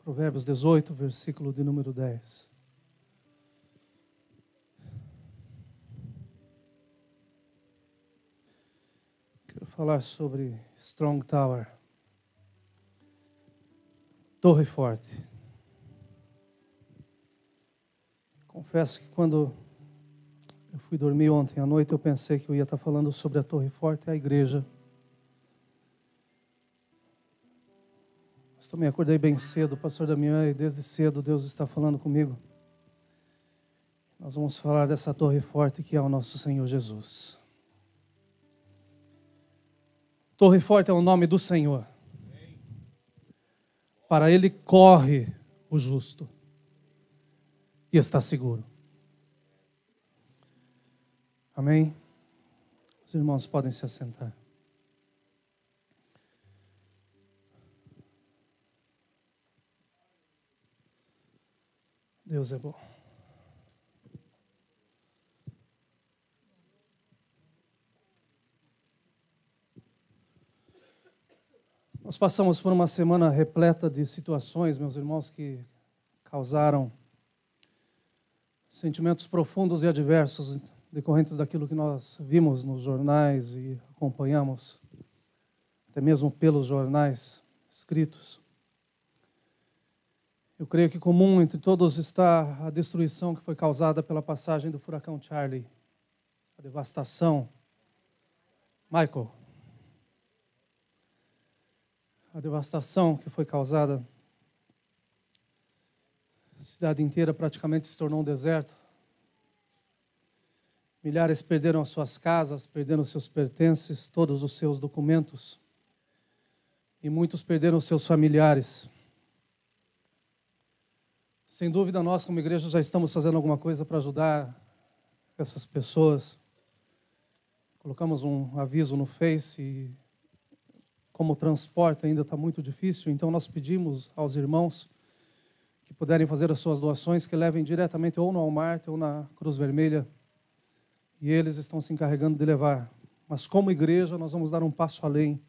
Provérbios 18, versículo de número 10. Quero falar sobre Strong Tower, Torre Forte. Confesso que quando eu fui dormir ontem à noite, eu pensei que eu ia estar falando sobre a Torre Forte e a igreja. Mas também acordei bem cedo, pastor Damião, e desde cedo Deus está falando comigo. Nós vamos falar dessa Torre Forte que é o nosso Senhor Jesus. Torre Forte é o nome do Senhor. Para ele corre o justo e está seguro. Amém? Os irmãos podem se assentar. Deus é bom. Nós passamos por uma semana repleta de situações, meus irmãos, que causaram sentimentos profundos e adversos decorrentes daquilo que nós vimos nos jornais e acompanhamos, até mesmo pelos jornais escritos. Eu creio que comum entre todos está a destruição que foi causada pela passagem do furacão Charlie, a devastação. Michael. A devastação que foi causada, a cidade inteira praticamente se tornou um deserto. Milhares perderam as suas casas, perderam seus pertences, todos os seus documentos. E muitos perderam seus familiares. Sem dúvida, nós como igreja já estamos fazendo alguma coisa para ajudar essas pessoas. Colocamos um aviso no Face e como o transporte ainda está muito difícil, então nós pedimos aos irmãos que puderem fazer as suas doações, que levem diretamente ou no Walmart ou na Cruz Vermelha, e eles estão se encarregando de levar. Mas como igreja nós vamos dar um passo além,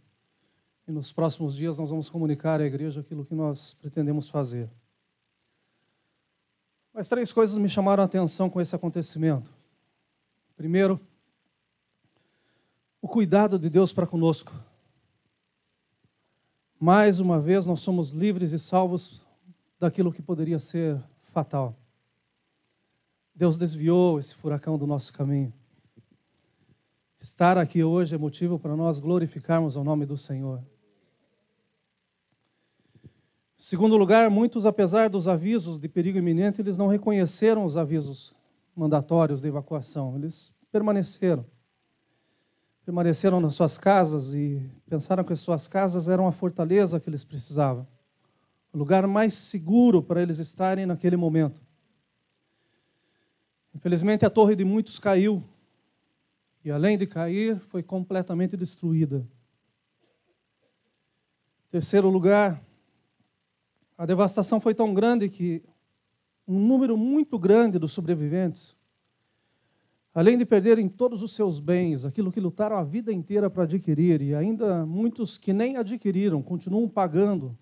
e nos próximos dias nós vamos comunicar à igreja aquilo que nós pretendemos fazer. Mas 3 coisas me chamaram a atenção com esse acontecimento. Primeiro, o cuidado de Deus para conosco. Mais uma vez, nós somos livres e salvos daquilo que poderia ser fatal. Deus desviou esse furacão do nosso caminho. Estar aqui hoje é motivo para nós glorificarmos o nome do Senhor. Em segundo lugar, muitos, apesar dos avisos de perigo iminente, eles não reconheceram os avisos mandatórios de evacuação. Eles permaneceram nas suas casas e pensaram que as suas casas eram a fortaleza que eles precisavam, o lugar mais seguro para eles estarem naquele momento. Infelizmente, a torre de muitos caiu e, além de cair, foi completamente destruída. Em terceiro lugar, a devastação foi tão grande que um número muito grande dos sobreviventes, além de perderem todos os seus bens, aquilo que lutaram a vida inteira para adquirir, e ainda muitos que nem adquiriram, continuam pagando,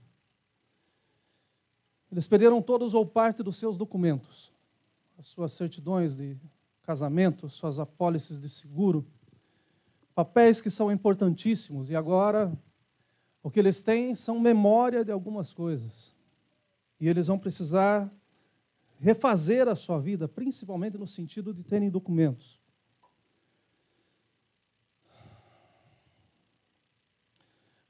eles perderam todos ou parte dos seus documentos, as suas certidões de casamento, suas apólices de seguro, papéis que são importantíssimos, e agora o que eles têm são memória de algumas coisas, e eles vão precisar refazer a sua vida, principalmente no sentido de terem documentos.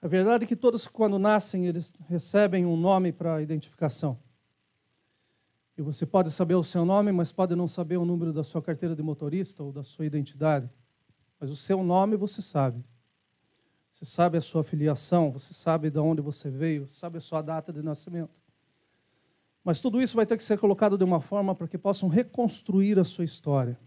A verdade é que todos, quando nascem, eles recebem um nome para identificação. E você pode saber o seu nome, mas pode não saber o número da sua carteira de motorista ou da sua identidade. Mas o seu nome você sabe. Você sabe a sua filiação, você sabe de onde você veio, sabe a sua data de nascimento. Mas tudo isso vai ter que ser colocado de uma forma para que possam reconstruir a sua história.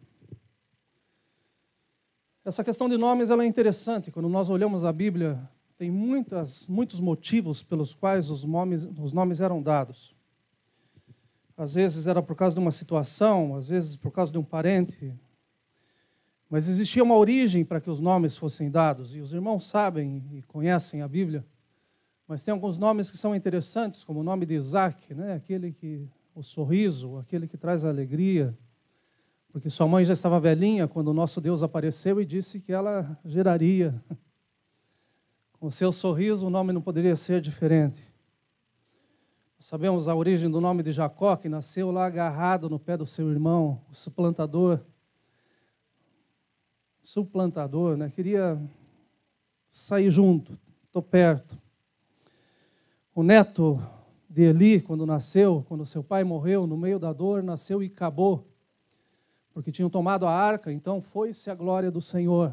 Essa questão de nomes ela é interessante. Quando nós olhamos a Bíblia, tem muitos motivos pelos quais os nomes eram dados. Às vezes era por causa de uma situação, às vezes por causa de um parente. Mas existia uma origem para que os nomes fossem dados. E os irmãos sabem e conhecem a Bíblia. Mas tem alguns nomes que são interessantes, como o nome de Isaac, né? O sorriso, aquele que traz a alegria. Porque sua mãe já estava velhinha quando o nosso Deus apareceu e disse que ela geraria. Com o seu sorriso, o nome não poderia ser diferente. Nós sabemos a origem do nome de Jacó, que nasceu lá agarrado no pé do seu irmão, o suplantador. Suplantador, né? Queria sair junto, estou perto. O neto de Eli, quando nasceu, quando seu pai morreu, no meio da dor, nasceu e acabou. Porque tinham tomado a arca, então foi-se a glória do Senhor.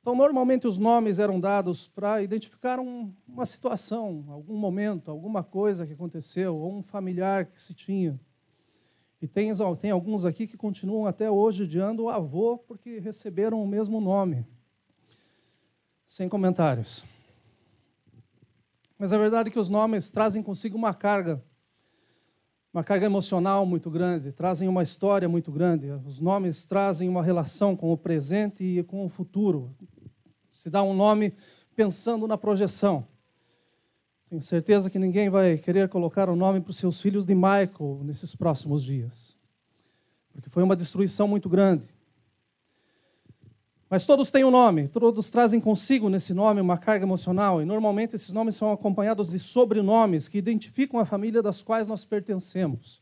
Então, normalmente os nomes eram dados para identificar uma situação, algum momento, alguma coisa que aconteceu, ou um familiar que se tinha. E tem alguns aqui que continuam até hoje odiando o avô porque receberam o mesmo nome. Sem comentários. Mas a verdade é que os nomes trazem consigo uma carga emocional muito grande, trazem uma história muito grande. Os nomes trazem uma relação com o presente e com o futuro. Se dá um nome pensando na projeção. Tenho certeza que ninguém vai querer colocar o nome para os seus filhos de Michael nesses próximos dias. Porque foi uma destruição muito grande. Mas todos têm um nome, todos trazem consigo nesse nome uma carga emocional, e normalmente esses nomes são acompanhados de sobrenomes que identificam a família das quais nós pertencemos.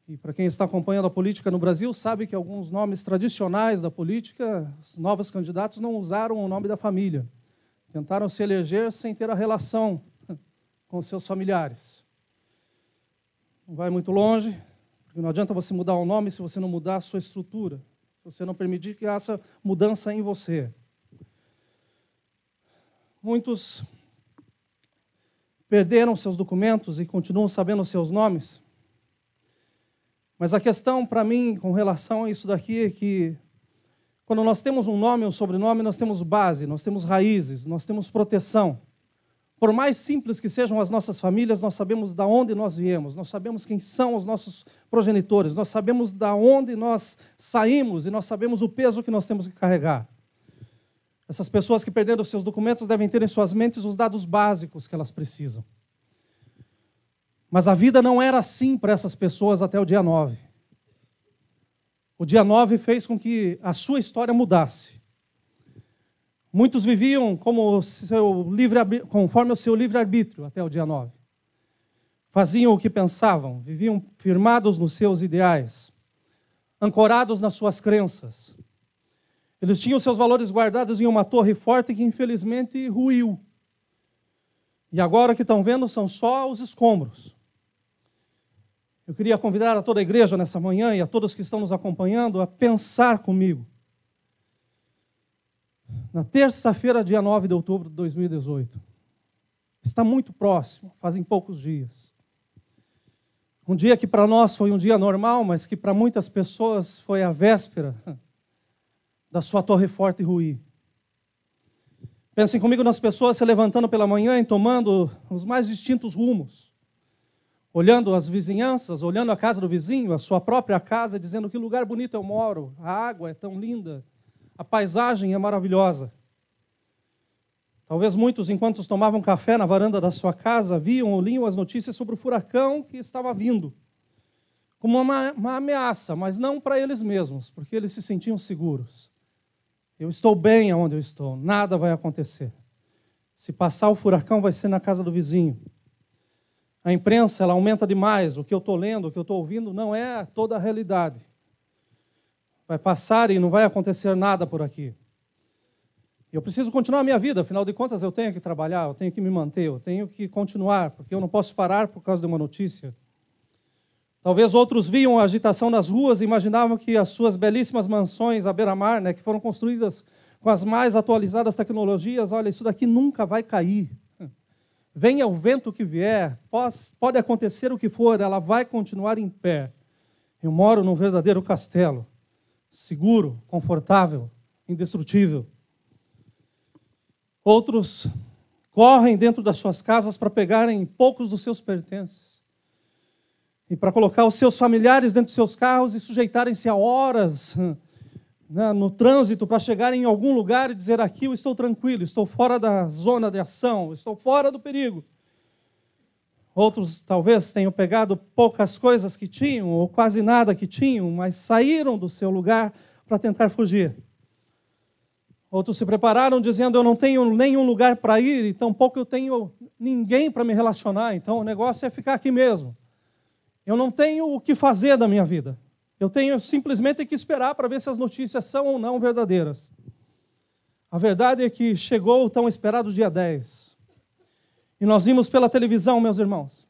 E para quem está acompanhando a política no Brasil, sabe que alguns nomes tradicionais da política, os novos candidatos não usaram o nome da família. Tentaram se eleger sem ter a relação com seus familiares. Não vai muito longe, porque não adianta você mudar o nome se você não mudar a sua estrutura. Se você não permitir que haja mudança em você. Muitos perderam seus documentos e continuam sabendo seus nomes. Mas a questão para mim com relação a isso daqui é que quando nós temos um nome ou um sobrenome, nós temos base, nós temos raízes, nós temos proteção. Por mais simples que sejam as nossas famílias, nós sabemos de onde nós viemos, nós sabemos quem são os nossos progenitores, nós sabemos de onde nós saímos e nós sabemos o peso que nós temos que carregar. Essas pessoas que perderam seus documentos devem ter em suas mentes os dados básicos que elas precisam. Mas a vida não era assim para essas pessoas até o dia 9. O dia 9 fez com que a sua história mudasse. Muitos viviam conforme o seu livre-arbítrio até o dia 9. Faziam o que pensavam, viviam firmados nos seus ideais, ancorados nas suas crenças. Eles tinham seus valores guardados em uma torre forte que infelizmente ruiu. E agora o que estão vendo são só os escombros. Eu queria convidar a toda a igreja nessa manhã e a todos que estão nos acompanhando a pensar comigo. Na terça-feira, dia 9 de outubro de 2018. Está muito próximo, fazem poucos dias. Um dia que para nós foi um dia normal, mas que para muitas pessoas foi a véspera da sua torre forte ruir. Pensem comigo nas pessoas se levantando pela manhã e tomando os mais distintos rumos. Olhando as vizinhanças, olhando a casa do vizinho, a sua própria casa, dizendo que lugar bonito eu moro, a água é tão linda. A paisagem é maravilhosa. Talvez muitos, enquanto tomavam café na varanda da sua casa, viam ou liam as notícias sobre o furacão que estava vindo. Como uma ameaça, mas não para eles mesmos, porque eles se sentiam seguros. Eu estou bem aonde eu estou, nada vai acontecer. Se passar o furacão, vai ser na casa do vizinho. A imprensa ela aumenta demais, o que eu estou lendo, o que eu estou ouvindo, não é toda a realidade. Vai passar e não vai acontecer nada por aqui. Eu preciso continuar a minha vida, afinal de contas eu tenho que trabalhar, eu tenho que me manter, eu tenho que continuar, porque eu não posso parar por causa de uma notícia. Talvez outros viam a agitação nas ruas e imaginavam que as suas belíssimas mansões à beira-mar, que foram construídas com as mais atualizadas tecnologias, olha, isso daqui nunca vai cair. Venha o vento que vier, pode acontecer o que for, ela vai continuar em pé. Eu moro num verdadeiro castelo. Seguro, confortável, indestrutível. Outros correm dentro das suas casas para pegarem poucos dos seus pertences e para colocar os seus familiares dentro dos seus carros e sujeitarem-se a horas no trânsito para chegar em algum lugar e dizer: aqui eu estou tranquilo, estou fora da zona de ação, estou fora do perigo. Outros talvez tenham pegado poucas coisas que tinham, ou quase nada que tinham, mas saíram do seu lugar para tentar fugir. Outros se prepararam dizendo: eu não tenho nenhum lugar para ir, e tampouco eu tenho ninguém para me relacionar, então o negócio é ficar aqui mesmo. Eu não tenho o que fazer da minha vida. Eu tenho simplesmente que esperar para ver se as notícias são ou não verdadeiras. A verdade é que chegou o tão esperado dia 10. E nós vimos pela televisão, meus irmãos,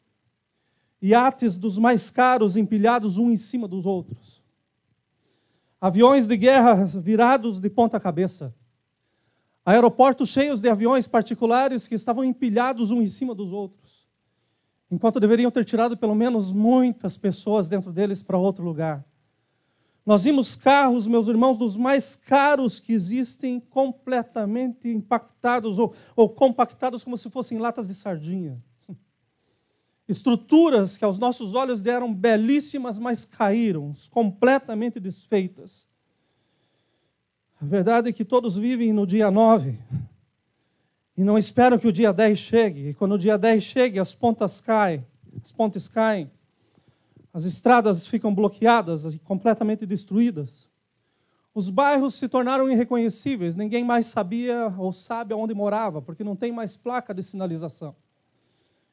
iates dos mais caros empilhados um em cima dos outros. Aviões de guerra virados de ponta cabeça. Aeroportos cheios de aviões particulares que estavam empilhados um em cima dos outros. Enquanto deveriam ter tirado pelo menos muitas pessoas dentro deles para outro lugar. Nós vimos carros, meus irmãos, dos mais caros que existem, completamente impactados ou compactados como se fossem latas de sardinha. Estruturas que aos nossos olhos deram belíssimas, mas caíram, completamente desfeitas. A verdade é que todos vivem no dia 9 e não esperam que o dia 10 chegue. E quando o dia 10 chegue, as pontes caem, as estradas ficam bloqueadas e completamente destruídas. Os bairros se tornaram irreconhecíveis, ninguém mais sabia ou sabe onde morava, porque não tem mais placa de sinalização.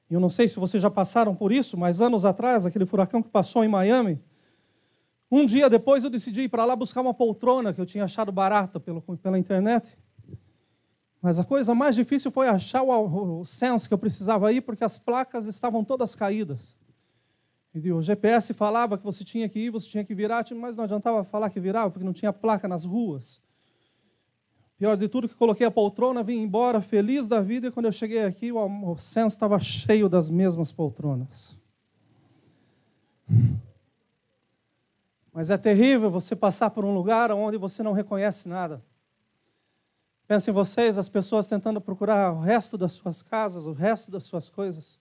E eu não sei se vocês já passaram por isso, mas anos atrás, aquele furacão que passou em Miami, um dia depois eu decidi ir para lá buscar uma poltrona que eu tinha achado barata pela internet. Mas a coisa mais difícil foi achar o Sense que eu precisava ir, porque as placas estavam todas caídas. E o GPS falava que você tinha que ir, você tinha que virar, mas não adiantava falar que virava, porque não tinha placa nas ruas. Pior de tudo, que coloquei a poltrona, vim embora feliz da vida, e quando eu cheguei aqui, o Sense estava cheio das mesmas poltronas. Mas é terrível você passar por um lugar onde você não reconhece nada. Pensem vocês, as pessoas tentando procurar o resto das suas casas, o resto das suas coisas.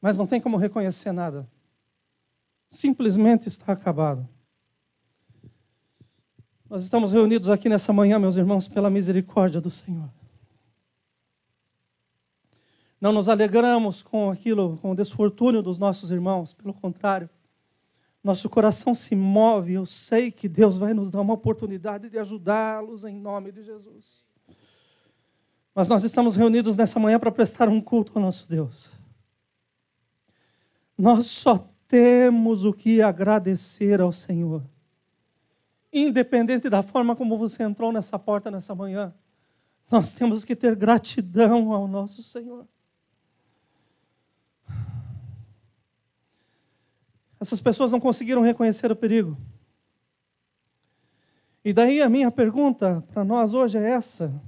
Mas não tem como reconhecer nada. Simplesmente está acabado. Nós estamos reunidos aqui nessa manhã, meus irmãos, pela misericórdia do Senhor. Não nos alegramos com o desfortúnio dos nossos irmãos, pelo contrário. Nosso coração se move, eu sei que Deus vai nos dar uma oportunidade de ajudá-los em nome de Jesus. Mas nós estamos reunidos nessa manhã para prestar um culto ao nosso Deus. Nós só temos o que agradecer ao Senhor. Independente da forma como você entrou nessa porta nessa manhã, nós temos que ter gratidão ao nosso Senhor. Essas pessoas não conseguiram reconhecer o perigo. E daí a minha pergunta para nós hoje é essa.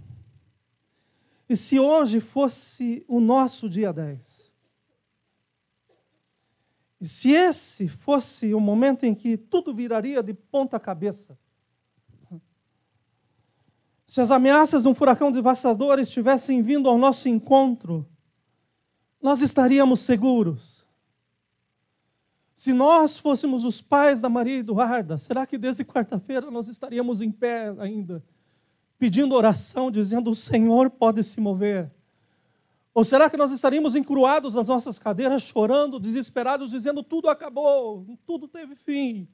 E se hoje fosse o nosso dia 10? E se esse fosse o momento em que tudo viraria de ponta cabeça? Se as ameaças de um furacão devastador estivessem vindo ao nosso encontro, nós estaríamos seguros. Se nós fôssemos os pais da Maria Eduarda, será que desde quarta-feira nós estaríamos em pé ainda, pedindo oração, dizendo: o Senhor pode se mover? Ou será que nós estaríamos encruados nas nossas cadeiras, chorando, desesperados, dizendo: tudo acabou, tudo teve fim?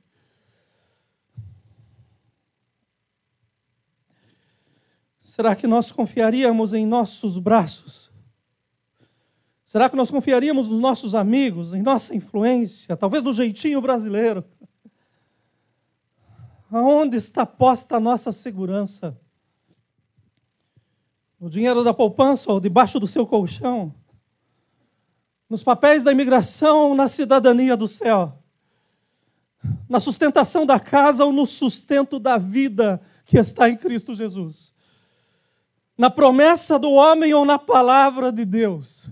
Será que nós confiaríamos em nossos braços? Será que nós confiaríamos nos nossos amigos, em nossa influência, talvez no jeitinho brasileiro? Aonde está posta a nossa segurança? No dinheiro da poupança ou debaixo do seu colchão? Nos papéis da imigração ou na cidadania do céu? Na sustentação da casa ou no sustento da vida que está em Cristo Jesus? Na promessa do homem ou na palavra de Deus?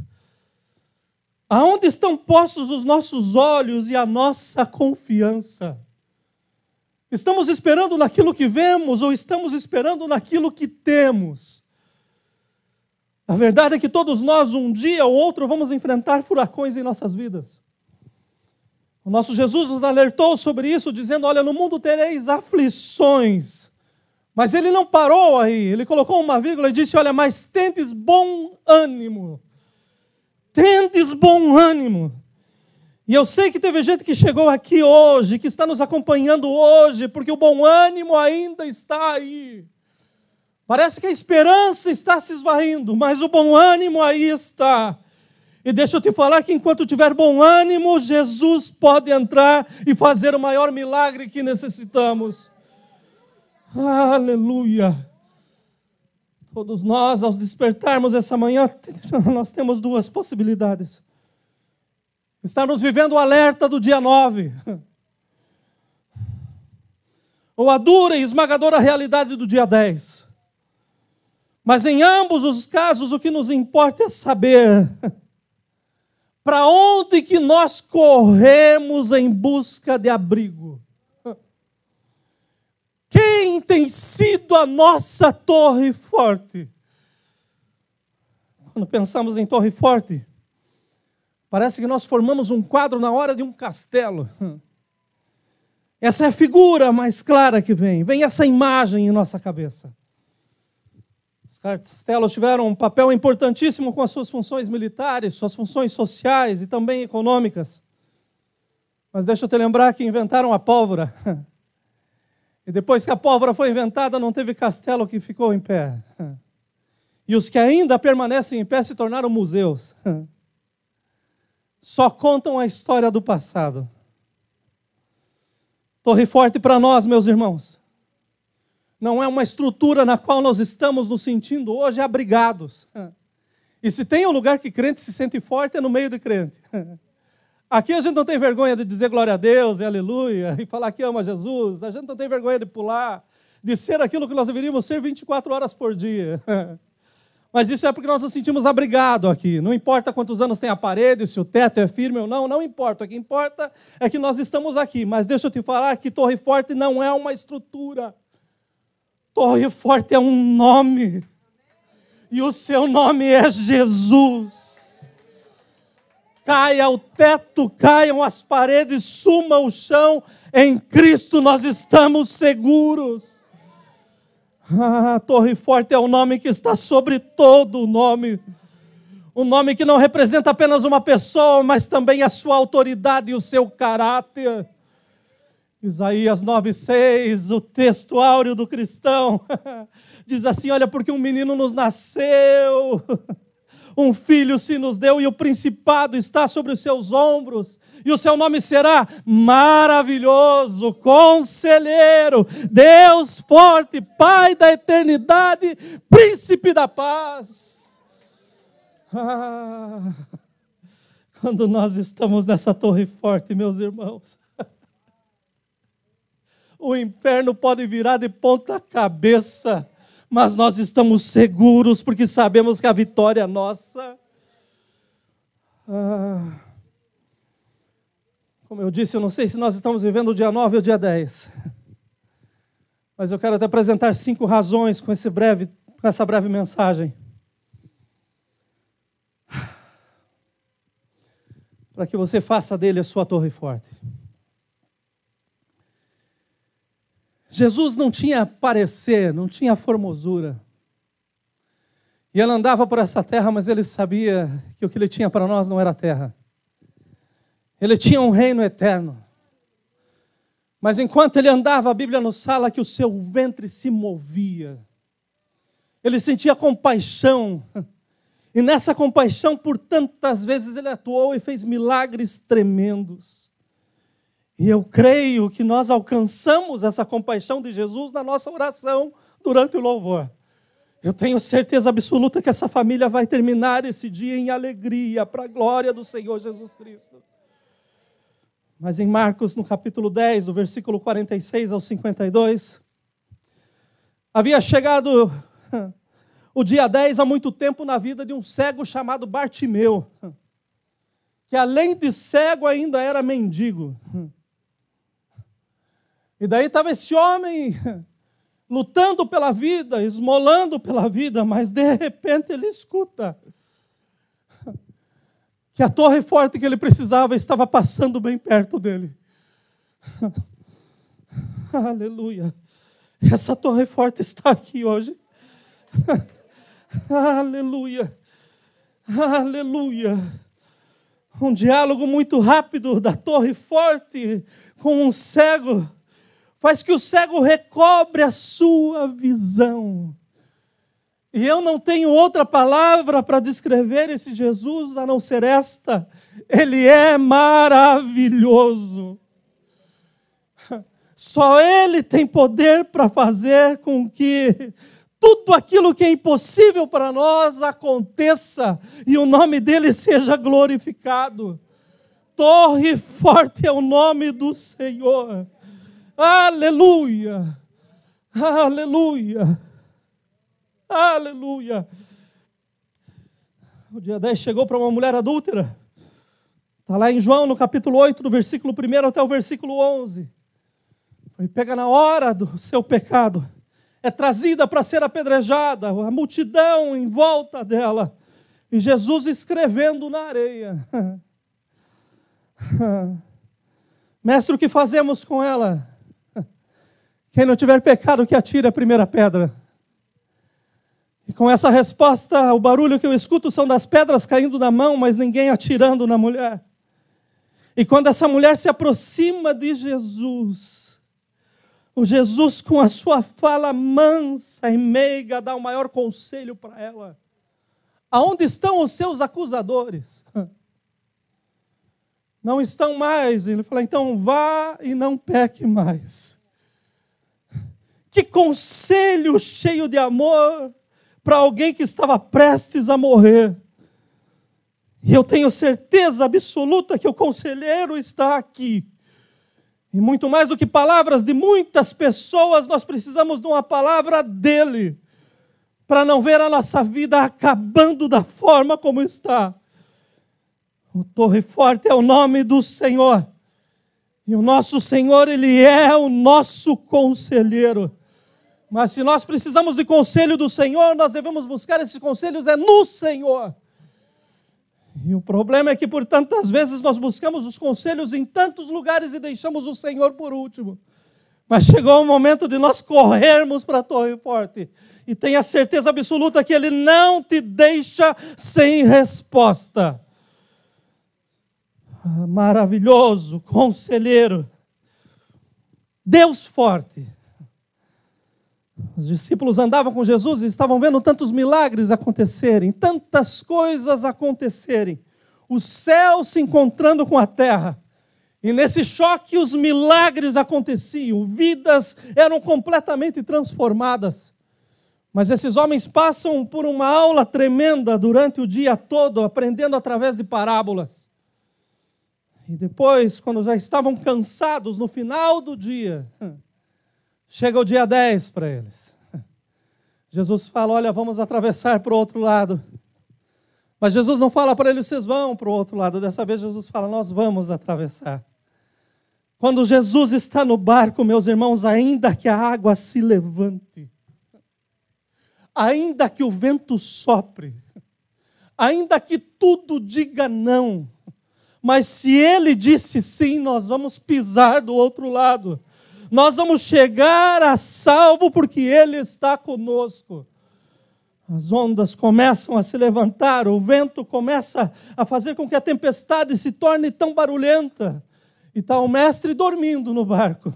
Aonde estão postos os nossos olhos e a nossa confiança? Estamos esperando naquilo que vemos ou estamos esperando naquilo que temos? A verdade é que todos nós, um dia ou outro, vamos enfrentar furacões em nossas vidas. O nosso Jesus nos alertou sobre isso, dizendo, olha, no mundo tereis aflições. Mas ele não parou aí, ele colocou uma vírgula e disse, olha, mas tendes bom ânimo. Tendes bom ânimo. E eu sei que teve gente que chegou aqui hoje, que está nos acompanhando hoje, porque o bom ânimo ainda está aí. Parece que a esperança está se esvaindo, mas o bom ânimo aí está. E deixa eu te falar que enquanto tiver bom ânimo, Jesus pode entrar e fazer o maior milagre que necessitamos. Aleluia! Todos nós, ao despertarmos essa manhã, nós temos duas possibilidades. Estarmos vivendo o alerta do dia 9. Ou a dura e esmagadora realidade do dia 10. Mas em ambos os casos, o que nos importa é saber para onde que nós corremos em busca de abrigo. Quem tem sido a nossa torre forte? Quando pensamos em torre forte, parece que nós formamos um quadro na hora de um castelo. Essa é a figura mais clara que vem. Vem essa imagem em nossa cabeça. Os castelos tiveram um papel importantíssimo com as suas funções militares, suas funções sociais e também econômicas. Mas deixa eu te lembrar que inventaram a pólvora. E depois que a pólvora foi inventada, não teve castelo que ficou em pé. E os que ainda permanecem em pé se tornaram museus. Só contam a história do passado. Torre forte para nós, meus irmãos. Não é uma estrutura na qual nós estamos nos sentindo hoje abrigados. E se tem um lugar que crente se sente forte, é no meio de crente. Aqui a gente não tem vergonha de dizer glória a Deus e aleluia, e falar que ama Jesus. A gente não tem vergonha de pular, de ser aquilo que nós deveríamos ser 24 horas por dia. Mas isso é porque nós nos sentimos abrigados aqui. Não importa quantos anos tem a parede, se o teto é firme ou não, não importa. O que importa é que nós estamos aqui. Mas deixa eu te falar que Torre Forte não é uma estrutura. Torre Forte é um nome. E o seu nome é Jesus. Caia o teto, caiam as paredes, suma o chão. Em Cristo nós estamos seguros. Torre Forte é o nome que está sobre todo o nome. Um nome que não representa apenas uma pessoa, mas também a sua autoridade e o seu caráter. Isaías 9,6, o texto áureo do cristão, diz assim, olha, porque um menino nos nasceu, um filho se nos deu e o principado está sobre os seus ombros, e o seu nome será maravilhoso, conselheiro, Deus forte, Pai da eternidade, príncipe da paz. Quando nós estamos nessa torre forte, meus irmãos, o inferno pode virar de ponta cabeça, mas nós estamos seguros porque sabemos que a vitória é nossa. Como eu disse, eu não sei se nós estamos vivendo o dia 9 ou o dia 10. Mas eu quero te apresentar 5 razões com essa breve mensagem. Para que você faça dele a sua torre forte. Jesus não tinha parecer, não tinha formosura. E ele andava por essa terra, mas ele sabia que o que ele tinha para nós não era terra. Ele tinha um reino eterno. Mas enquanto ele andava, a Bíblia nos fala que o seu ventre se movia. Ele sentia compaixão. E nessa compaixão, por tantas vezes, ele atuou e fez milagres tremendos. E eu creio que nós alcançamos essa compaixão de Jesus na nossa oração durante o louvor. Eu tenho certeza absoluta que essa família vai terminar esse dia em alegria, para a glória do Senhor Jesus Cristo. Mas em Marcos, no capítulo 10, do versículo 46 ao 52, havia chegado o dia 10 há muito tempo na vida de um cego chamado Bartimeu, que além de cego ainda era mendigo. E daí estava esse homem lutando pela vida, esmolando pela vida, mas de repente ele escuta que a torre forte que ele precisava estava passando bem perto dele. Aleluia. Essa torre forte está aqui hoje. Aleluia. Aleluia. Um diálogo muito rápido da torre forte com um cego faz que o cego recobre a sua visão. E eu não tenho outra palavra para descrever esse Jesus a não ser esta. Ele é maravilhoso. Só Ele tem poder para fazer com que tudo aquilo que é impossível para nós aconteça e o nome dele seja glorificado. Torre forte é o nome do Senhor. Aleluia! Aleluia! Aleluia! O dia 10 chegou para uma mulher adúltera. Está lá em João, no capítulo 8, do versículo 1 até o versículo 11. Foi pega na hora do seu pecado. É trazida para ser apedrejada, a multidão em volta dela. E Jesus escrevendo na areia. Mestre, o que fazemos com ela? Quem não tiver pecado, que atire a primeira pedra. E com essa resposta, o barulho que eu escuto são das pedras caindo na mão, mas ninguém atirando na mulher. E quando essa mulher se aproxima de Jesus, o Jesus com a sua fala mansa e meiga dá o maior conselho para ela. Aonde estão os seus acusadores? Não estão mais. Ele fala, então vá e não peque mais. Que conselho cheio de amor para alguém que estava prestes a morrer. E eu tenho certeza absoluta que o conselheiro está aqui. E muito mais do que palavras de muitas pessoas, nós precisamos de uma palavra dele, para não ver a nossa vida acabando da forma como está. O Torre Forte é o nome do Senhor. E o nosso Senhor, Ele é o nosso conselheiro. Mas se nós precisamos de conselho do Senhor, nós devemos buscar esses conselhos no Senhor. E o problema é que por tantas vezes nós buscamos os conselhos em tantos lugares e deixamos o Senhor por último. Mas chegou o momento de nós corrermos para a Torre Forte. E tenha certeza absoluta que Ele não te deixa sem resposta. Maravilhoso, conselheiro, Deus forte. Os discípulos andavam com Jesus e estavam vendo tantos milagres acontecerem, tantas coisas acontecerem. O céu se encontrando com a terra. E nesse choque os milagres aconteciam, vidas eram completamente transformadas. Mas esses homens passam por uma aula tremenda durante o dia todo, aprendendo através de parábolas. E depois, quando já estavam cansados, no final do dia, chega o dia 10 para eles. Jesus fala, olha, vamos atravessar para o outro lado. Mas Jesus não fala para eles, vocês vão para o outro lado. Dessa vez Jesus fala, nós vamos atravessar. Quando Jesus está no barco, meus irmãos, ainda que a água se levante, ainda que o vento sopre, ainda que tudo diga não, mas se Ele disse sim, nós vamos pisar do outro lado. Nós vamos chegar a salvo porque Ele está conosco. As ondas começam a se levantar, o vento começa a fazer com que a tempestade se torne tão barulhenta. E está o mestre dormindo no barco.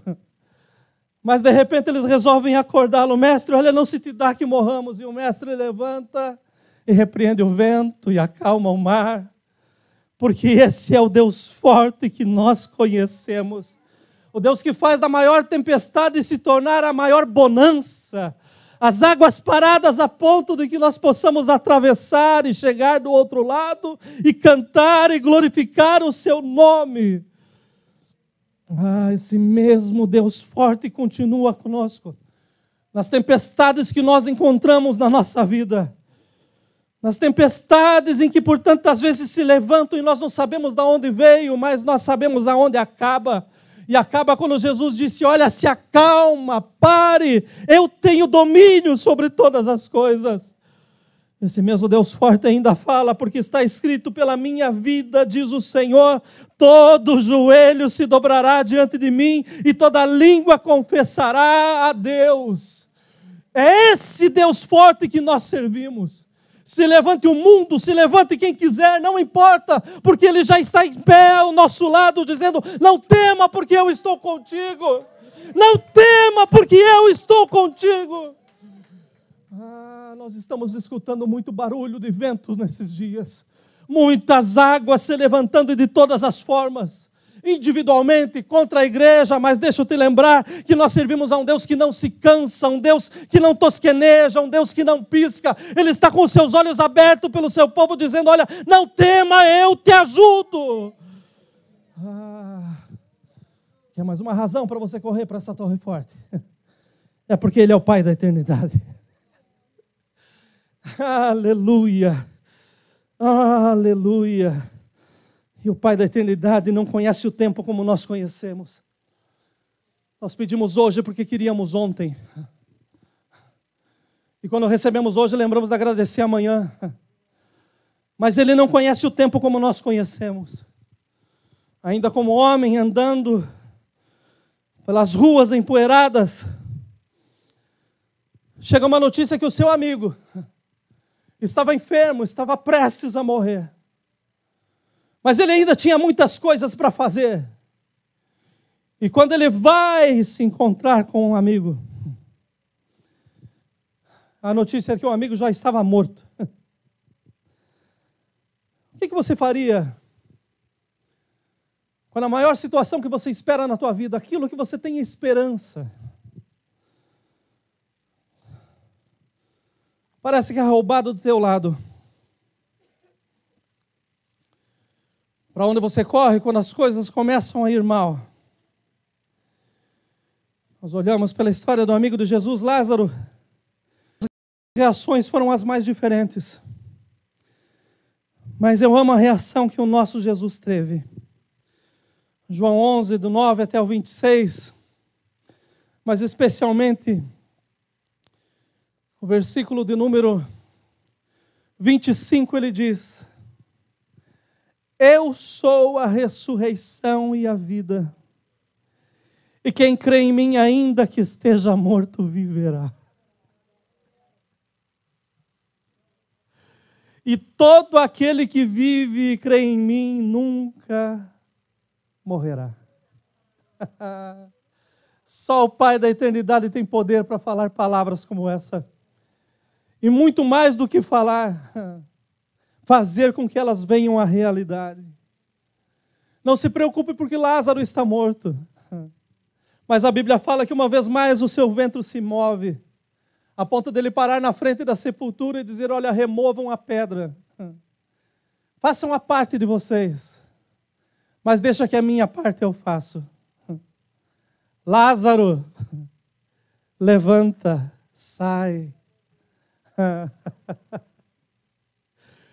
Mas de repente eles resolvem acordá-lo. Mestre, olha, não se te dá que morramos. E o mestre levanta e repreende o vento e acalma o mar. Porque esse é o Deus forte que nós conhecemos. O Deus que faz da maior tempestade se tornar a maior bonança. As águas paradas a ponto de que nós possamos atravessar e chegar do outro lado e cantar e glorificar o seu nome. Esse mesmo Deus forte continua conosco. Nas tempestades que nós encontramos na nossa vida. Nas tempestades em que por tantas vezes se levantam e nós não sabemos de onde veio, mas nós sabemos aonde acaba. E acaba quando Jesus disse, olha, se acalma, pare, eu tenho domínio sobre todas as coisas. Esse mesmo Deus forte ainda fala, porque está escrito: pela minha vida, diz o Senhor, todo joelho se dobrará diante de mim e toda língua confessará a Deus. É esse Deus forte que nós servimos. Se levante o mundo, se levante quem quiser, não importa, porque Ele já está em pé ao nosso lado, dizendo: não tema, porque eu estou contigo. Não tema, porque eu estou contigo. Nós estamos escutando muito barulho de vento nesses dias. Muitas águas se levantando de todas as formas. Individualmente, contra a igreja, mas deixa eu te lembrar que nós servimos a um Deus que não se cansa, um Deus que não tosqueneja, um Deus que não pisca. Ele está com os seus olhos abertos pelo seu povo, dizendo: olha, não tema, eu te ajudo. Quer mais uma razão para você correr para essa torre forte? É porque Ele é o Pai da eternidade. Aleluia, aleluia. E o Pai da eternidade não conhece o tempo como nós conhecemos. Nós pedimos hoje porque queríamos ontem. E quando recebemos hoje, lembramos de agradecer amanhã. Mas Ele não conhece o tempo como nós conhecemos. Ainda como homem andando pelas ruas empoeiradas, chega uma notícia que o seu amigo estava enfermo, estava prestes a morrer. Mas ele ainda tinha muitas coisas para fazer. E quando ele vai se encontrar com um amigo, a notícia é que o amigo já estava morto. O que você faria quando a maior situação que você espera na tua vida, aquilo que você tem esperança, parece que é roubado do teu lado? Para onde você corre quando as coisas começam a ir mal? Nós olhamos pela história do amigo de Jesus, Lázaro. As reações foram as mais diferentes. Mas eu amo a reação que o nosso Jesus teve. João 11, do 9 até o 26. Mas especialmente o versículo de número 25, ele diz: eu sou a ressurreição e a vida. E quem crê em mim, ainda que esteja morto, viverá. E todo aquele que vive e crê em mim, nunca morrerá. Só o Pai da eternidade tem poder para falar palavras como essa. E muito mais do que falar, fazer com que elas venham à realidade. Não se preocupe porque Lázaro está morto. Mas a Bíblia fala que uma vez mais o seu ventre se move, a ponto dele parar na frente da sepultura e dizer: olha, removam a pedra. Façam a parte de vocês, mas deixa que a minha parte eu faço. Lázaro, levanta, sai.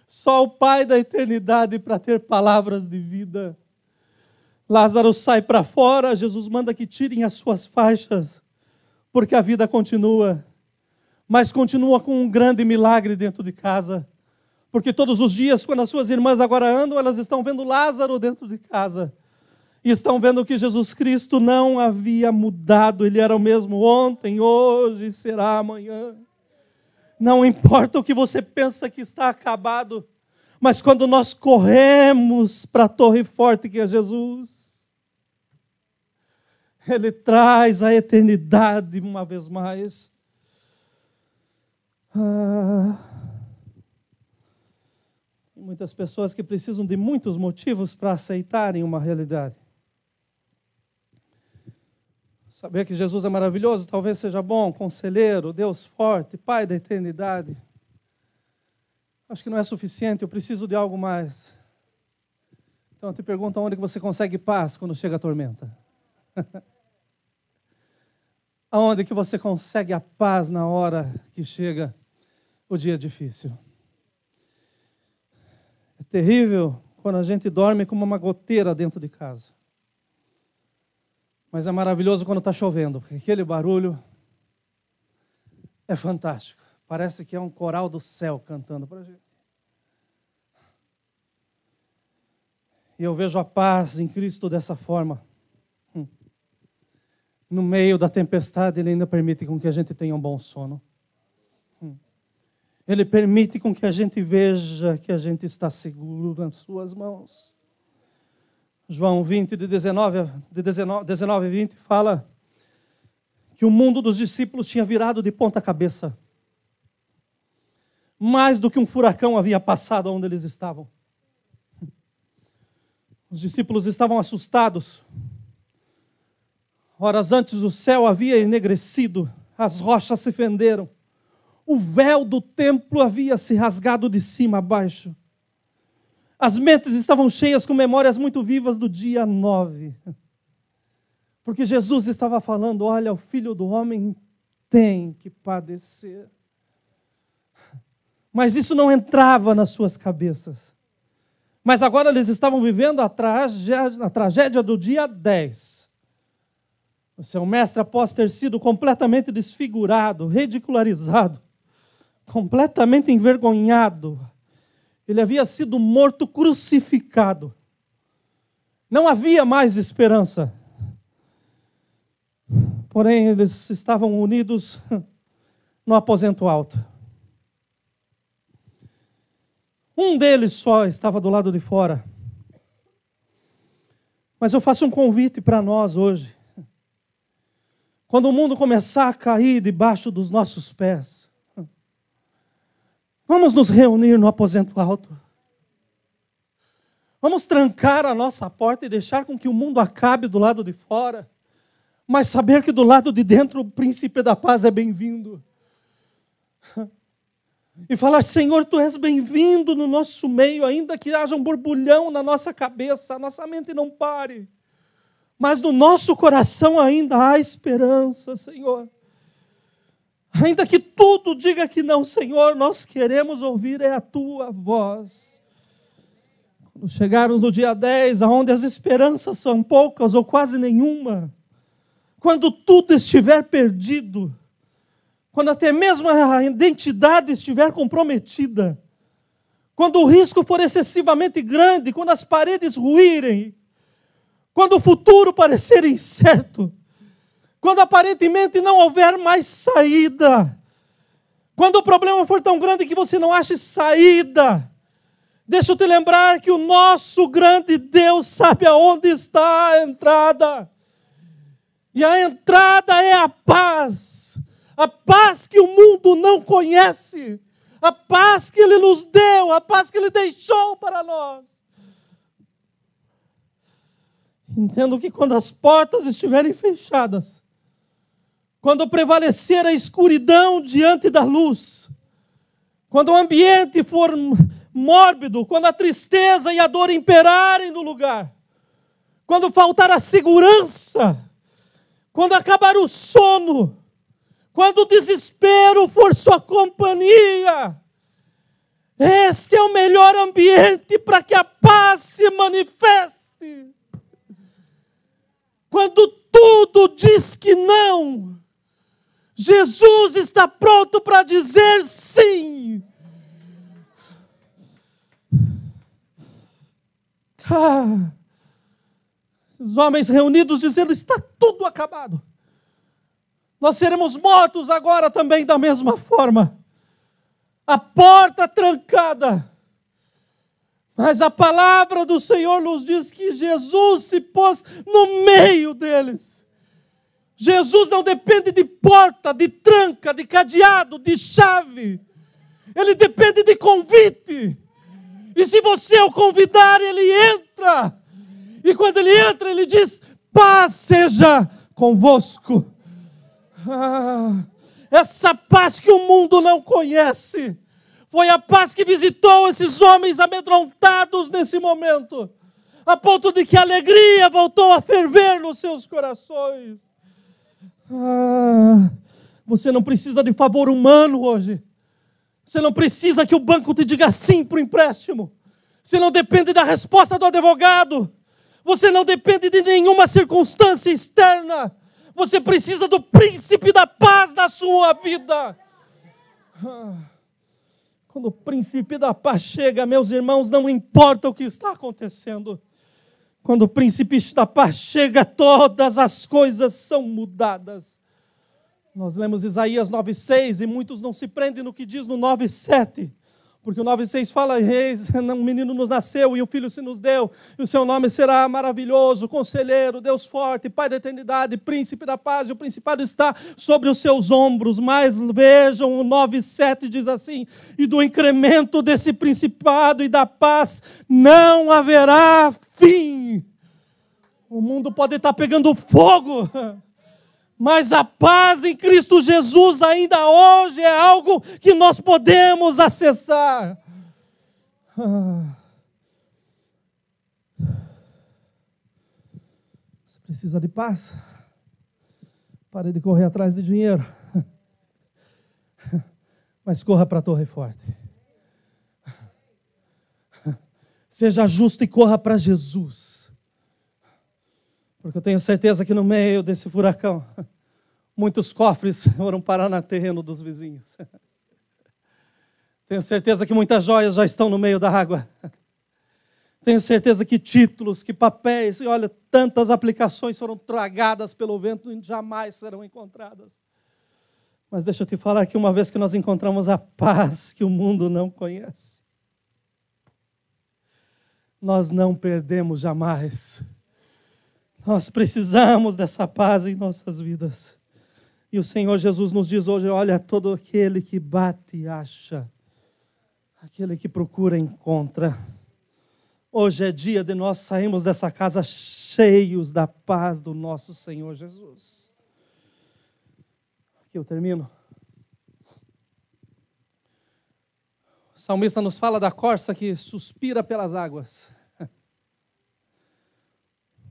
Só o Pai da eternidade para ter palavras de vida. Lázaro sai para fora, Jesus manda que tirem as suas faixas, porque a vida continua, mas continua com um grande milagre dentro de casa, porque todos os dias, quando as suas irmãs agora andam, elas estão vendo Lázaro dentro de casa, e estão vendo que Jesus Cristo não havia mudado, Ele era o mesmo ontem, hoje e será amanhã. Não importa o que você pensa que está acabado, mas quando nós corremos para a torre forte que é Jesus, Ele traz a eternidade uma vez mais. Tem muitas pessoas que precisam de muitos motivos para aceitarem uma realidade. Saber que Jesus é maravilhoso talvez seja bom, conselheiro, Deus forte, Pai da eternidade. Acho que não é suficiente, eu preciso de algo mais. Então eu te pergunto, aonde que você consegue paz quando chega a tormenta? Aonde que você consegue a paz na hora que chega o dia difícil? É terrível quando a gente dorme como uma goteira dentro de casa. Mas é maravilhoso quando está chovendo, porque aquele barulho é fantástico. Parece que é um coral do céu cantando para a gente. E eu vejo a paz em Cristo dessa forma. No meio da tempestade, Ele ainda permite com que a gente tenha um bom sono. Ele permite com que a gente veja que a gente está seguro nas suas mãos. João 20, de 19 e 20, fala que o mundo dos discípulos tinha virado de ponta cabeça. Mais do que um furacão havia passado onde eles estavam. Os discípulos estavam assustados. Horas antes o céu havia enegrecido, as rochas se fenderam. O véu do templo havia se rasgado de cima a baixo. As mentes estavam cheias com memórias muito vivas do dia 9. Porque Jesus estava falando, olha, o Filho do Homem tem que padecer. Mas isso não entrava nas suas cabeças. Mas agora eles estavam vivendo a tragédia do dia 10. O seu mestre, após ter sido completamente desfigurado, ridicularizado, completamente envergonhado, ele havia sido morto, crucificado. Não havia mais esperança. Porém, eles estavam unidos no aposento alto. Um deles só estava do lado de fora. Mas eu faço um convite para nós hoje. Quando o mundo começar a cair debaixo dos nossos pés, vamos nos reunir no aposento alto. Vamos trancar a nossa porta e deixar com que o mundo acabe do lado de fora, mas saber que do lado de dentro o príncipe da paz é bem-vindo. E falar, Senhor, Tu és bem-vindo no nosso meio, ainda que haja um borbulhão na nossa cabeça, a nossa mente não pare. Mas no nosso coração ainda há esperança, Senhor. Ainda que tudo diga que não, Senhor, nós queremos ouvir a Tua voz. Quando chegarmos no dia 10, onde as esperanças são poucas ou quase nenhuma, quando tudo estiver perdido, quando até mesmo a identidade estiver comprometida, quando o risco for excessivamente grande, quando as paredes ruírem, quando o futuro parecer incerto, quando aparentemente não houver mais saída, quando o problema for tão grande que você não ache saída, deixa eu te lembrar que o nosso grande Deus sabe aonde está a entrada. E a entrada é a paz que o mundo não conhece, a paz que Ele nos deu, a paz que Ele deixou para nós. Entendo que quando as portas estiverem fechadas, quando prevalecer a escuridão diante da luz, quando o ambiente for mórbido, quando a tristeza e a dor imperarem no lugar, quando faltar a segurança, quando acabar o sono, quando o desespero for sua companhia, este é o melhor ambiente para que a paz se manifeste. Quando tudo diz que não, Jesus está pronto para dizer sim. Os homens reunidos dizendo, está tudo acabado. Nós seremos mortos agora também da mesma forma. A porta trancada. Mas a palavra do Senhor nos diz que Jesus se pôs no meio deles. Jesus não depende de porta, de tranca, de cadeado, de chave. Ele depende de convite. E se você o convidar, ele entra. E quando ele entra, ele diz, paz seja convosco. Essa paz que o mundo não conhece, foi a paz que visitou esses homens amedrontados nesse momento, a ponto de que a alegria voltou a ferver nos seus corações. Você não precisa de favor humano hoje. Você não precisa que o banco te diga sim para o empréstimo. Você não depende da resposta do advogado. Você não depende de nenhuma circunstância externa. Você precisa do príncipe da paz na sua vida. Quando o príncipe da paz chega, meus irmãos, não importa o que está acontecendo. Quando o príncipe da paz chega, todas as coisas são mudadas. Nós lemos Isaías 9,6 e muitos não se prendem no que diz no 9,7. Porque o 9,6 fala, reis, um menino nos nasceu e um filho se nos deu, e o seu nome será maravilhoso, conselheiro, Deus forte, Pai da eternidade, príncipe da paz, e o principado está sobre os seus ombros. Mas vejam, o 9,7 diz assim, e do incremento desse principado e da paz não haverá fim. O mundo pode estar pegando fogo, mas a paz em Cristo Jesus ainda hoje é algo que nós podemos acessar. Você precisa de paz? Pare de correr atrás de dinheiro. Mas corra para a Torre Forte. Seja justo e corra para Jesus. Porque eu tenho certeza que no meio desse furacão, muitos cofres foram parar no terreno dos vizinhos. Tenho certeza que muitas joias já estão no meio da água. Tenho certeza que títulos, que papéis, e olha, tantas aplicações foram tragadas pelo vento e jamais serão encontradas. Mas deixa eu te falar que uma vez que nós encontramos a paz que o mundo não conhece, nós não perdemos jamais. Nós precisamos dessa paz em nossas vidas. E o Senhor Jesus nos diz hoje, olha, todo aquele que bate, acha. Aquele que procura, encontra. Hoje é dia de nós sairmos dessa casa cheios da paz do nosso Senhor Jesus. Aqui eu termino. O salmista nos fala da corça que suspira pelas águas.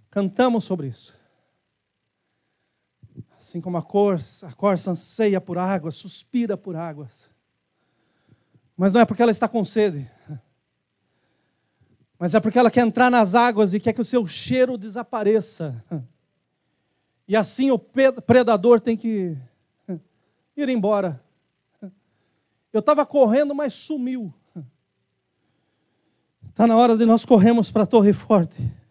Cantamos sobre isso. Assim como a corça anseia por águas, suspira por águas. Mas não é porque ela está com sede. Mas é porque ela quer entrar nas águas e quer que o seu cheiro desapareça. E assim o predador tem que ir embora. Eu estava correndo, mas sumiu. Está na hora de nós corrermos para a Torre Forte.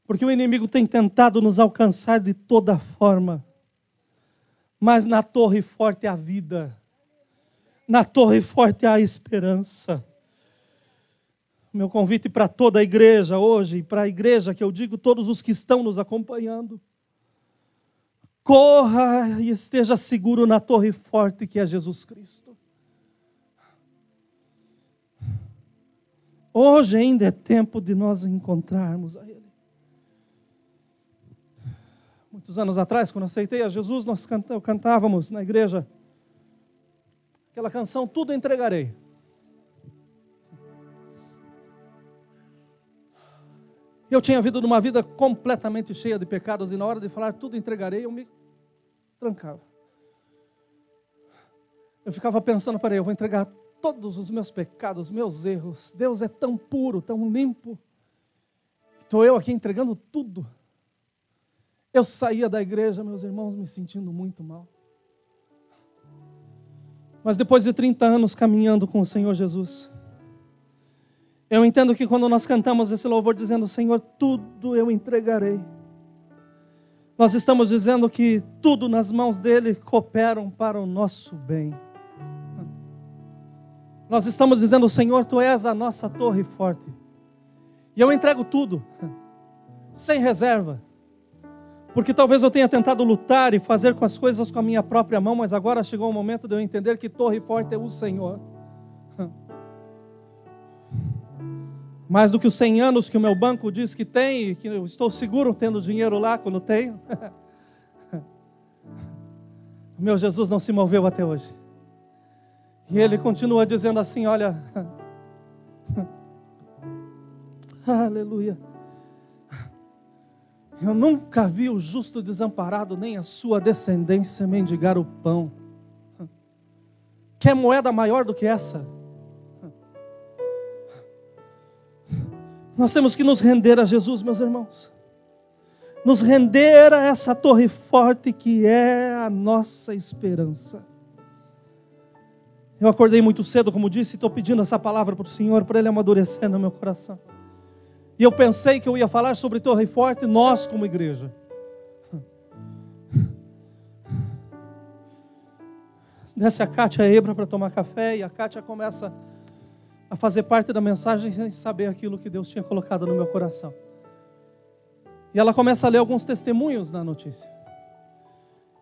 Porque o inimigo tem tentado nos alcançar de toda forma. Mas na Torre Forte há vida. Na Torre Forte há esperança. Meu convite para toda a igreja hoje, para a igreja que eu digo, todos os que estão nos acompanhando. Corra e esteja seguro na Torre Forte que é Jesus Cristo. Hoje ainda é tempo de nós encontrarmos a Ele. Muitos anos atrás, quando aceitei a Jesus, nós cantávamos na igreja aquela canção, Tudo Entregarei. Eu tinha vivido numa vida completamente cheia de pecados e na hora de falar tudo entregarei, eu me trancava. Eu ficava pensando, peraí, eu vou entregar todos os meus pecados, meus erros. Deus é tão puro, tão limpo. Estou eu aqui entregando tudo. Eu saía da igreja, meus irmãos, me sentindo muito mal. Mas depois de 30 anos caminhando com o Senhor Jesus, eu entendo que quando nós cantamos esse louvor dizendo, Senhor, tudo eu entregarei, nós estamos dizendo que tudo nas mãos dEle cooperam para o nosso bem. Nós estamos dizendo, Senhor, Tu és a nossa torre forte. E eu entrego tudo, sem reserva. Porque talvez eu tenha tentado lutar e fazer com as coisas com a minha própria mão, mas agora chegou o momento de eu entender que torre forte é o Senhor. Mais do que os 100 anos que o meu banco diz que tem, e que eu estou seguro tendo dinheiro lá quando tenho. O meu Jesus não se moveu até hoje. E Ele continua dizendo assim, olha, aleluia. Eu nunca vi o justo desamparado, nem a sua descendência mendigar o pão. Quer moeda maior do que essa? Nós temos que nos render a Jesus, meus irmãos. Nos render a essa torre forte que é a nossa esperança. Eu acordei muito cedo, como disse, e estou pedindo essa palavra para o Senhor, para Ele amadurecer no meu coração. E eu pensei que eu ia falar sobre Torre Forte, nós como igreja. Desce a Kátia Ebra para tomar café, e a Kátia começa a fazer parte da mensagem sem saber aquilo que Deus tinha colocado no meu coração. E ela começa a ler alguns testemunhos na notícia.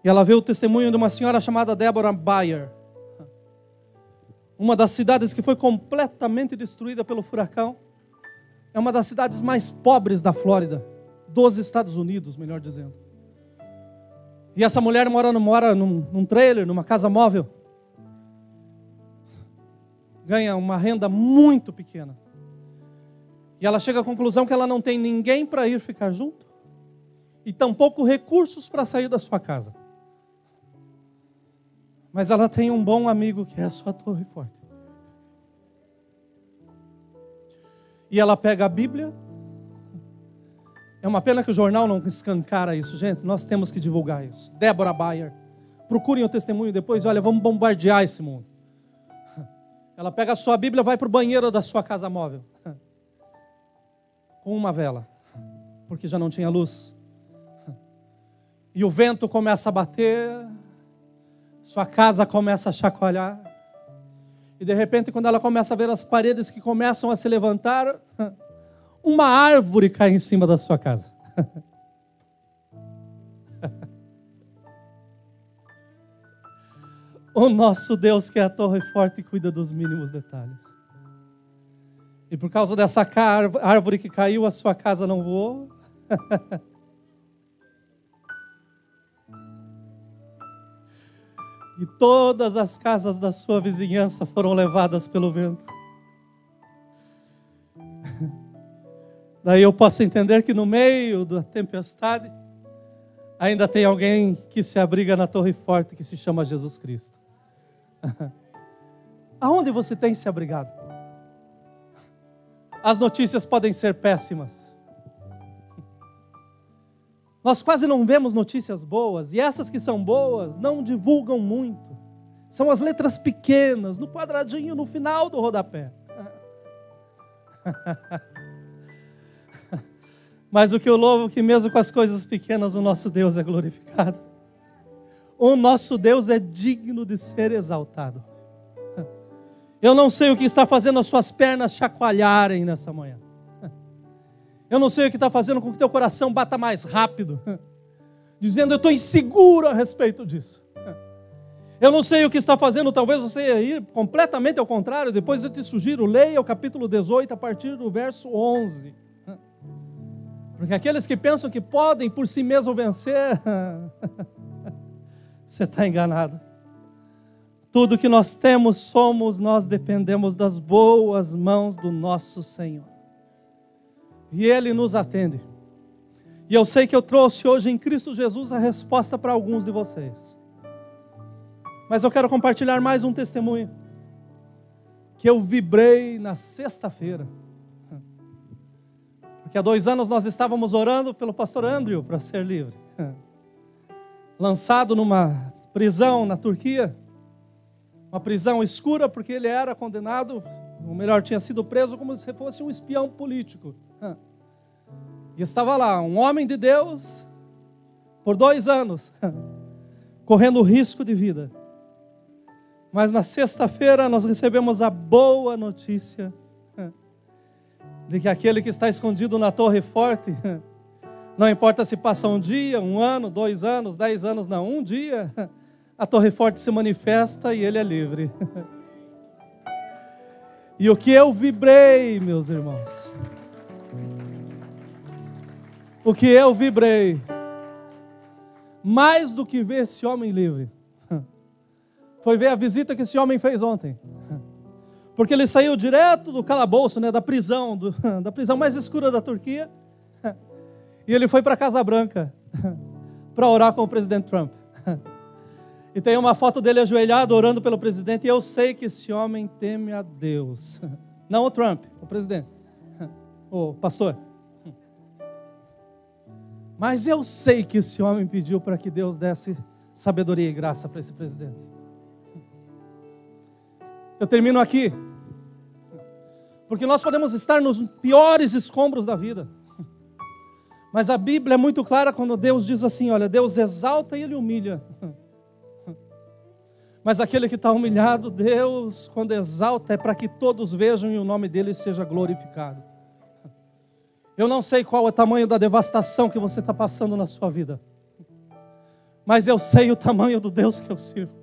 E ela vê o testemunho de uma senhora chamada Deborah Bayer. Uma das cidades que foi completamente destruída pelo furacão. É uma das cidades mais pobres da Flórida, dos Estados Unidos, melhor dizendo. E essa mulher mora num trailer, numa casa móvel. Ganha uma renda muito pequena. E ela chega à conclusão que ela não tem ninguém para ir ficar junto. E tampouco recursos para sair da sua casa. Mas ela tem um bom amigo que é a sua Torre Forte. E ela pega a Bíblia. É uma pena que o jornal não escancara isso, gente. Nós temos que divulgar isso. Deborah Bayer. Procurem o testemunho depois. Olha, vamos bombardear esse mundo. Ela pega a sua Bíblia e vai para o banheiro da sua casa móvel. Com uma vela. Porque já não tinha luz. E o vento começa a bater. Sua casa começa a chacoalhar. E de repente, quando ela começa a ver as paredes que começam a se levantar, uma árvore cai em cima da sua casa. O nosso Deus, que é a Torre Forte, cuida dos mínimos detalhes. E por causa dessa árvore que caiu, a sua casa não voou. E todas as casas da sua vizinhança foram levadas pelo vento. Daí eu posso entender que no meio da tempestade, ainda tem alguém que se abriga na Torre Forte, que se chama Jesus Cristo. Aonde você tem se abrigado? As notícias podem ser péssimas. Nós quase não vemos notícias boas, e essas que são boas não divulgam muito. São as letras pequenas, no quadradinho, no final do rodapé. Mas o que eu louvo é que mesmo com as coisas pequenas, o nosso Deus é glorificado. O nosso Deus é digno de ser exaltado. Eu não sei o que está fazendo as suas pernas chacoalharem nessa manhã. Eu não sei o que está fazendo com que teu coração bata mais rápido, dizendo eu estou inseguro a respeito disso. Eu não sei o que está fazendo, talvez você ir completamente ao contrário. Depois eu te sugiro, leia o capítulo 18 a partir do verso 11. Porque aqueles que pensam que podem por si mesmos vencer, você está enganado. Tudo que nós temos, somos, nós dependemos das boas mãos do nosso Senhor. E Ele nos atende. E eu sei que eu trouxe hoje em Cristo Jesus a resposta para alguns de vocês. Mas eu quero compartilhar mais um testemunho. Que eu vibrei na sexta-feira. Porque há 2 anos nós estávamos orando pelo pastor Andrew para ser livre. Lançado numa prisão na Turquia. Uma prisão escura porque ele era condenado, ou melhor, tinha sido preso como se fosse um espião político. E estava lá, um homem de Deus, por 2 anos, correndo risco de vida. Mas na sexta-feira nós recebemos a boa notícia de que aquele que está escondido na Torre Forte, não importa se passa 1 dia, 1 ano, 2 anos, 10 anos, não, 1 dia, a Torre Forte se manifesta e ele é livre. E o que eu vibrei, meus irmãos, o que eu vibrei, mais do que ver esse homem livre, foi ver a visita que esse homem fez ontem. Porque ele saiu direto do calabouço, da prisão, da prisão mais escura da Turquia, e ele foi para a Casa Branca para orar com o presidente Trump. E tem uma foto dele ajoelhado orando pelo presidente, e eu sei que esse homem teme a Deus. Não o Trump, o presidente, o pastor. Mas eu sei que esse homem pediu para que Deus desse sabedoria e graça para esse presidente. Eu termino aqui. Porque nós podemos estar nos piores escombros da vida. Mas a Bíblia é muito clara quando Deus diz assim, olha, Deus exalta e Ele humilha. Mas aquele que está humilhado, Deus, quando exalta, é para que todos vejam e o nome dEle seja glorificado. Eu não sei qual é o tamanho da devastação que você está passando na sua vida. Mas eu sei o tamanho do Deus que eu sirvo.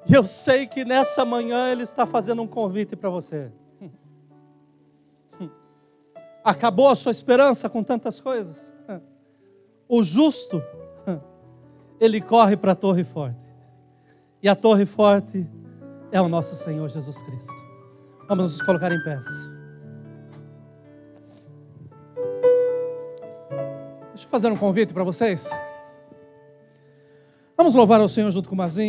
E eu sei que nessa manhã Ele está fazendo um convite para você. Acabou a sua esperança com tantas coisas? O justo, ele corre para a torre forte. E a torre forte é o nosso Senhor Jesus Cristo. Vamos nos colocar em pé. Deixa eu fazer um convite para vocês. Vamos louvar ao Senhor junto com o Mazinho.